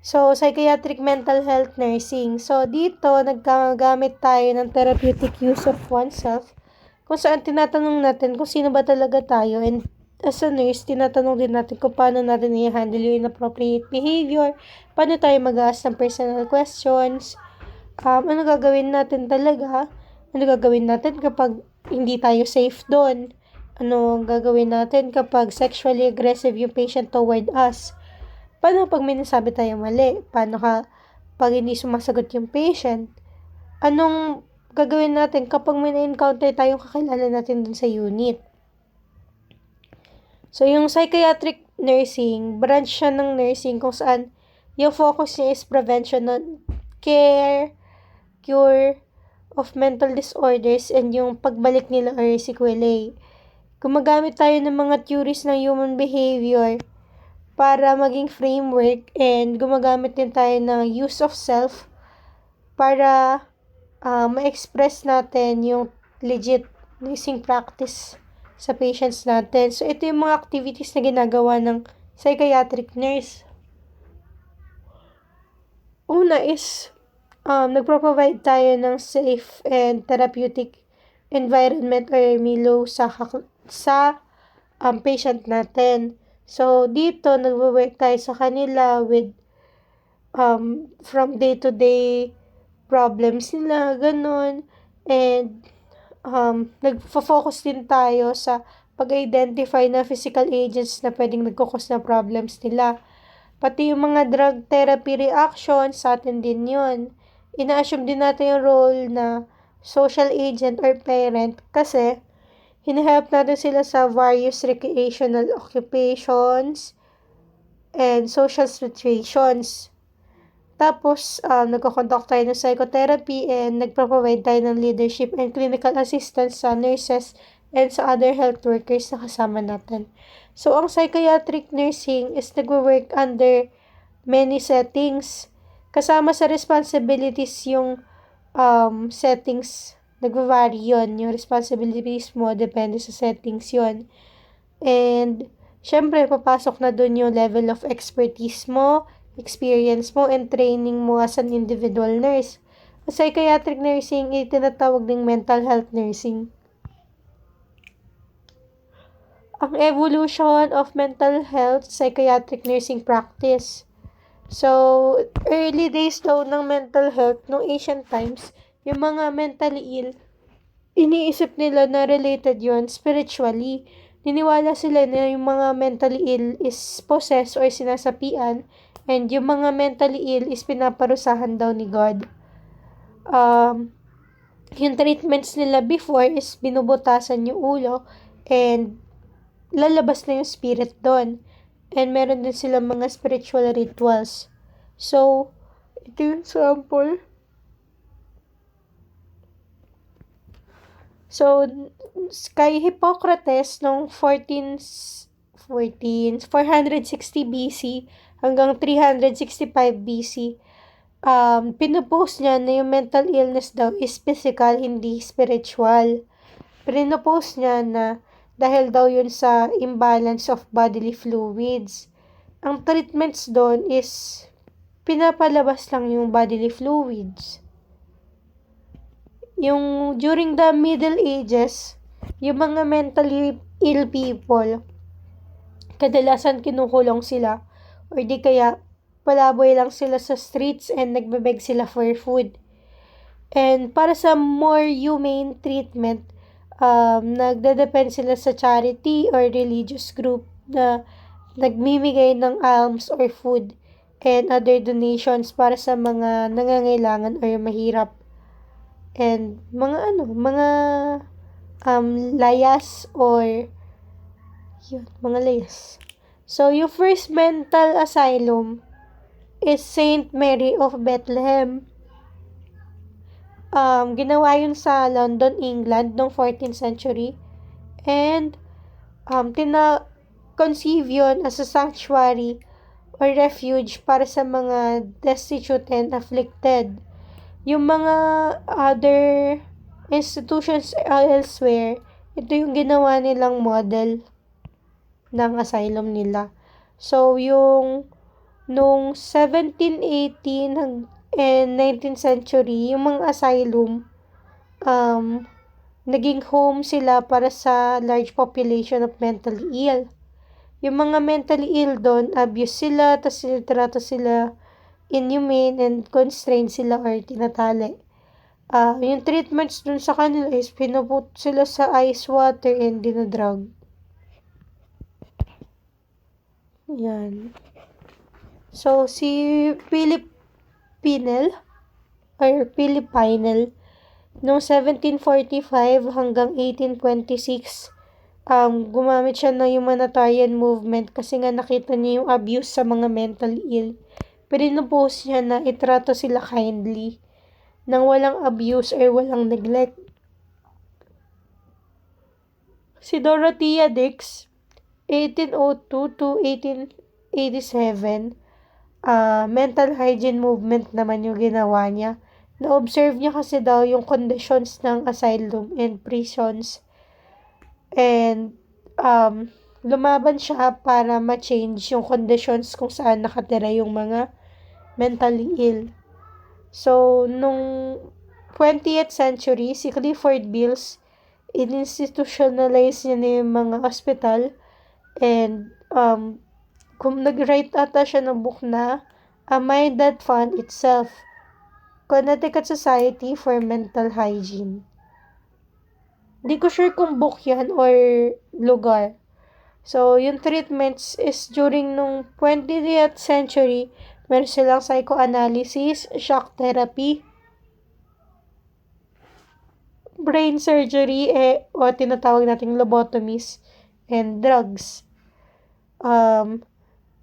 So, psychiatric mental health nursing. So, dito, naggamit tayo ng therapeutic use of oneself kung saan tinatanong natin kung sino ba talaga tayo, and as a nurse, tinatanong din natin kung paano natin i-handle yung inappropriate behavior, paano tayo mag-ask ng personal questions, ano gagawin natin talaga, ano gagawin natin kapag hindi tayo safe doon, ano gagawin natin kapag sexually aggressive yung patient toward us, paano pag may nasabi tayo mali, paano pag hindi sumasagot yung patient, anong gagawin natin kapag may na-encounter tayong kakilala natin dun sa unit. So, yung psychiatric nursing, branch siya ng nursing kung saan yung focus niya is prevention on care, cure of mental disorders, and yung pagbalik nila or sequelae. Gumagamit tayo ng mga theories ng human behavior para maging framework, and gumagamit din tayo ng use of self para ma-express natin yung legit nursing practice sa patients natin. So, ito yung mga activities na ginagawa ng psychiatric nurse. Una is, nagpro-provide tayo ng safe and therapeutic environment or milieu sa patient natin. So, dito, nagwo-work tayo sa kanila with from day-to-day problems nila, ganun. And, nagfo-focus din tayo sa pag-identify na physical agents na pwedeng nagkukos na problems nila. Pati yung mga drug therapy reactions, sa atin din yun. Ina-assume din natin yung role na social agent or parent kasi hinahelp natin sila sa various recreational occupations and social situations. Tapos, nagko-conduct tayo ng psychotherapy and nagpo-provide tayo ng leadership and clinical assistance sa nurses and sa other health workers na kasama natin. So, ang psychiatric nursing is nagwo-work under many settings. Kasama sa responsibilities yung settings, nagva-vary yun. Yung responsibilities mo, depende sa settings yun. And, syempre, papasok na dun yung level of expertise mo, experience mo, and training mo as an individual nurse. Ang psychiatric nursing, itinatawag ding mental health nursing. Ang evolution of mental health psychiatric nursing practice. So, early days daw ng mental health, nung ancient times, yung mga mentally ill, iniisip nila na related yon spiritually. Niniwala sila na yung mga mentally ill is possessed or sinasapian, and yung mga mentally ill is pinaparusahan daw ni God. Yung treatments nila before is binubutasan yung ulo and lalabas na yung spirit doon. And meron din silang mga spiritual rituals. So, ito yung sample. So, kay Hippocrates noong 460 BC hanggang 365 BC, pinopose niya na yung mental illness daw is physical, hindi spiritual. Pinopose niya na dahil daw yun sa imbalance of bodily fluids. Ang treatments doon is pinapalabas lang yung bodily fluids. Yung during the Middle Ages, yung mga mentally ill people, kadalasan kinukulong sila or di kaya palaboy lang sila sa streets and nagbebeg sila for food. And para sa more humane treatment, nagdedepend sila sa charity or religious group na nagmimigay ng alms or food and other donations para sa mga nangangailangan or mahirap. And mga layas or mga layas. So, yung first mental asylum is St. Mary of Bethlehem. Ginawa yun sa London, England, noong 14th century. And, conceive yun as a sanctuary or refuge para sa mga destitute and afflicted. Yung mga other institutions elsewhere, ito yung ginawa nilang model ng asylum nila. So, yung Nung 1718 and 19th century, yung mga asylum, naging home sila para sa large population of mentally ill. Yung mga mentally ill doon, abuse sila, tapos sinitrato sila inhumane and constrained sila or tinatali. Yung treatments dun sa kanila is pinuput sila sa ice water and dinadrag. Yan. So, si Philip Pinel or Philip Pinel noong 1745 hanggang 1826, gumamit siya ng humanitarian movement kasi nga nakita niya yung abuse sa mga mentally ill. Pinupose niya na itrato sila kindly, nang walang abuse or walang neglect. Si Dorothea Dix, 1802 to 1887, mental hygiene movement naman yung ginawa niya. Na-observe niya kasi daw yung conditions ng asylum and prisons. And, lumaban siya para ma-change yung conditions kung saan nakatira yung mga mentally ill. So, nung 20th century, si Clifford Beals, in-institutionalize niya na yung mga hospital and kung nag-write ata siya ng book na A Mind That Fund Itself, Connecticut Society for Mental Hygiene. Di ko sure kung book yan or lugar. So, yung treatments is during nung 20th century, meron silang psychoanalysis, shock therapy, brain surgery, o tinatawag nating lobotomies, and drugs.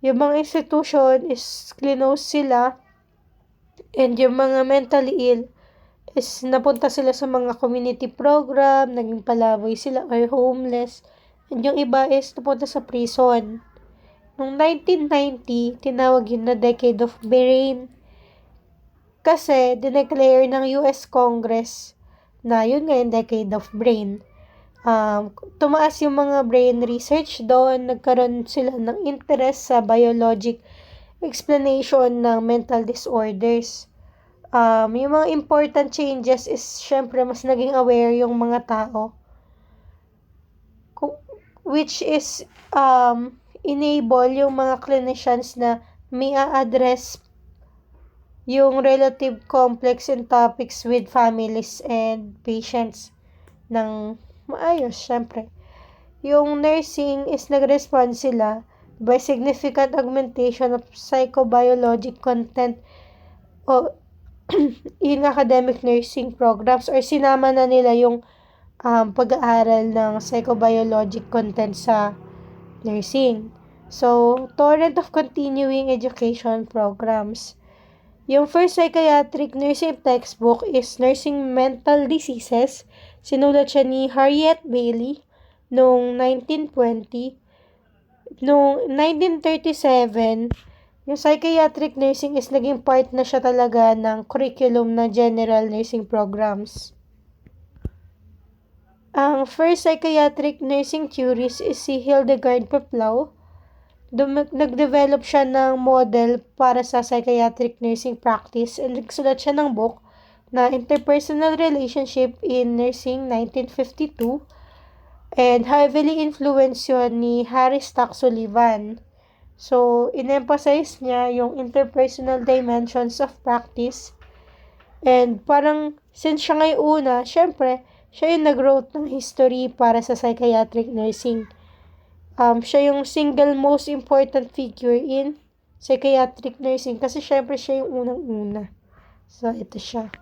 Yung mga institution is close sila, and yung mga mentally ill is napunta sila sa mga community program, naging palaboy sila or homeless, and yung iba is napunta sa prison. Noong 1990, tinawag yun na Decade of Brain. Kasi, dineclare ng US Congress na yun nga yung Decade of Brain. Tumaas yung mga brain research doon, nagkaroon sila ng interest sa biologic explanation ng mental disorders. Yung mga important changes is, syempre, mas naging aware yung mga tao. Which is, enable yung mga clinicians na may a-address yung relative complex and topics with families and patients ng maayos, syempre. Yung nursing is nag-respond sila by significant augmentation of psychobiologic content o in academic nursing programs or sinama na nila yung pag-aaral ng psychobiologic content sa nursing. So, torrent of continuing education programs. Yung first psychiatric nursing textbook is Nursing Mental Diseases. Sinulat siya ni Harriet Bailey noong 1920. Noong 1937, yung psychiatric nursing is naging part na siya talaga ng curriculum na general nursing programs. Ang first psychiatric nursing theorist is si Hildegard Peplau. Nag-develop siya ng model para sa psychiatric nursing practice and nagsulat siya ng book na Interpersonal Relationship in Nursing 1952 and heavily influenced yun ni Harry Stack Sullivan. So, in-emphasize niya yung interpersonal dimensions of practice and parang since siya ngayon una, syempre, siya yung nag-wrote ng history para sa psychiatric nursing. Siya yung single most important figure in psychiatric nursing kasi syempre siya yung unang-una. So, ito siya.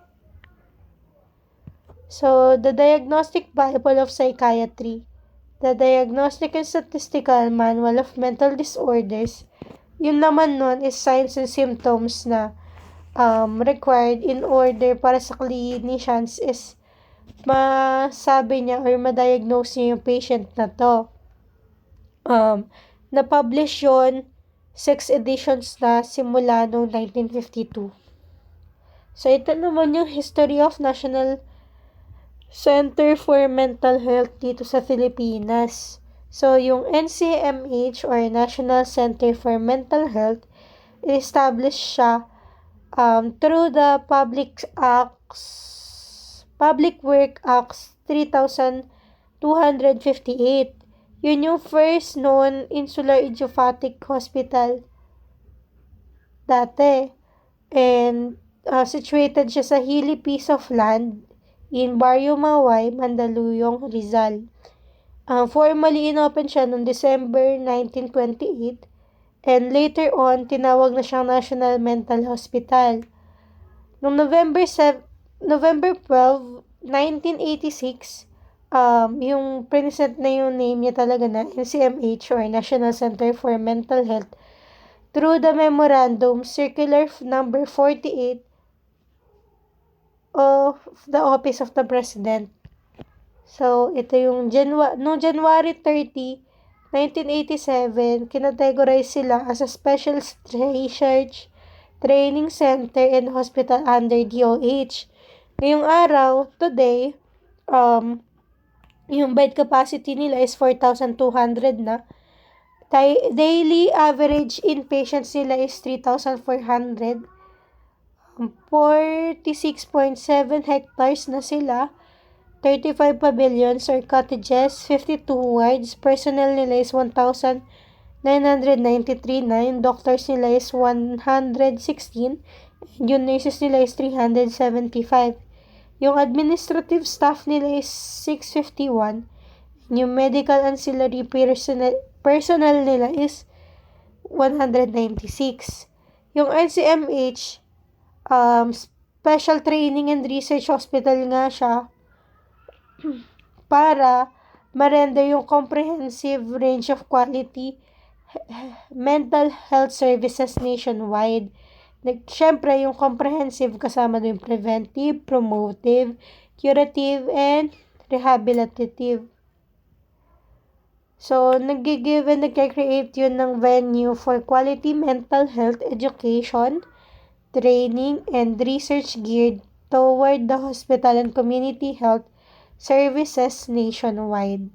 So, the Diagnostic Bible of Psychiatry, the Diagnostic and Statistical Manual of Mental Disorders, yun naman nun is signs and symptoms na required in order para sa clinicians is masabi niya or ma-diagnose niya yung patient na to. Na-publish yun, 6 editions na simula noong 1952. So, ito naman yung history of National Center for Mental Health dito sa Pilipinas. So, yung NCMH or National Center for Mental Health established siya through the Public Work Acts 3258. Yun yung first known insular idiopathic hospital dati. And situated siya sa hilly piece of land in Barrio Maway, Mandaluyong, Rizal. Formally inopen siya noong December 1928 and later on, tinawag na siyang National Mental Hospital. Noong November 12, 1986, yung present na yung name niya talaga na NCMH or National Center for Mental Health through the Memorandum Circular number 48 of the Office of the President. So, ito yung noong January 30, 1987, kinategorize sila as a special research training center and hospital under DOH. Ngayong araw, today, yung bed capacity nila is 4,200 na. Daily average inpatients nila is 3,400. 46.7 hectares na sila. 35 pavilions or cottages, 52 wards. Personnel nila is 1,993 na. Yung doctors nila is 116. And yung nurses nila is 375. Yung administrative staff nila is 651. And yung medical ancillary personnel nila is 196. Yung NCMH, Special Training and Research Hospital nga siya para ma-render yung comprehensive range of quality mental health services nationwide. Siyempre, yung comprehensive kasama yung preventive, promotive, curative, and rehabilitative. So, nag-give and nag-create yun ng venue for quality mental health education, training, and research geared toward the hospital and community health services nationwide.